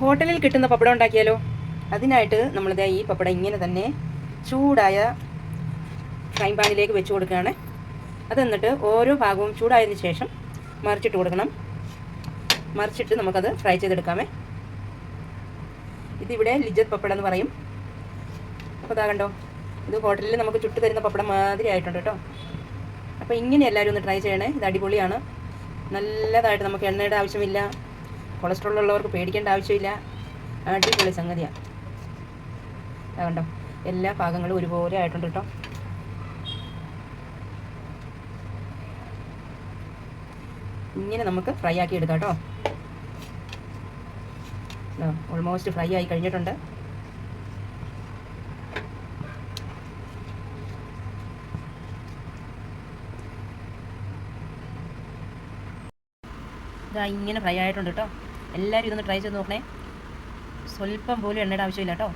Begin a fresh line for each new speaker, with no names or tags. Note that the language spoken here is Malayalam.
ഹോട്ടലിൽ കിട്ടുന്ന പപ്പടം ഉണ്ടാക്കിയാലോ? അതിനായിട്ട് നമ്മളിത് ഈ പപ്പടം ഇങ്ങനെ തന്നെ ചൂടായ ഫ്രൈ പാനിലേക്ക് വെച്ച് കൊടുക്കുകയാണ്. അത് എന്നിട്ട് ഓരോ ഭാഗവും ചൂടായതിന് ശേഷം മറിച്ചിട്ട് കൊടുക്കണം. മറിച്ചിട്ട് നമുക്കത് ഫ്രൈ ചെയ്തെടുക്കാമേ. ഇതിവിടെ ലിജ്ജത്ത് പപ്പടം എന്ന് പറയും. അപ്പോൾ അതാ കണ്ടോ, ഇത് ഹോട്ടലിൽ നമുക്ക് ചുട്ട് തരുന്ന പപ്പടം മാതിരി ആയിട്ടുണ്ട് കേട്ടോ. അപ്പോൾ ഇങ്ങനെ എല്ലാവരും ഒന്ന് ട്രൈ ചെയ്യണേ. ഇത് അടിപൊളിയാണ്, നല്ലതായിട്ട്. നമുക്ക് എണ്ണയുടെ ആവശ്യമില്ല, കൊളസ്ട്രോൾ ഉള്ളവർക്ക് പേടിക്കേണ്ട ആവശ്യമില്ല. അടിപൊളി സംഗതിയാണ്. കണ്ടോ, എല്ലാ ഭാഗങ്ങളും ഒരുപോലെ ആയിട്ടുണ്ട് കേട്ടോ. ഇങ്ങനെ നമുക്ക് ഫ്രൈ ആക്കി എടുക്കാം കേട്ടോ. ഓൾമോസ്റ്റ് ഫ്രൈ ആയി കഴിഞ്ഞിട്ടുണ്ട്. ഇതാ ഇങ്ങനെ ഫ്രൈ ആയിട്ടുണ്ട് കേട്ടോ. എല്ലാവരും ഇതൊന്ന് ട്രൈ ചെയ്ത് നോക്കണേ. സ്വല്പം പോലും എണ്ണയുടെ ആവശ്യമില്ല കേട്ടോ.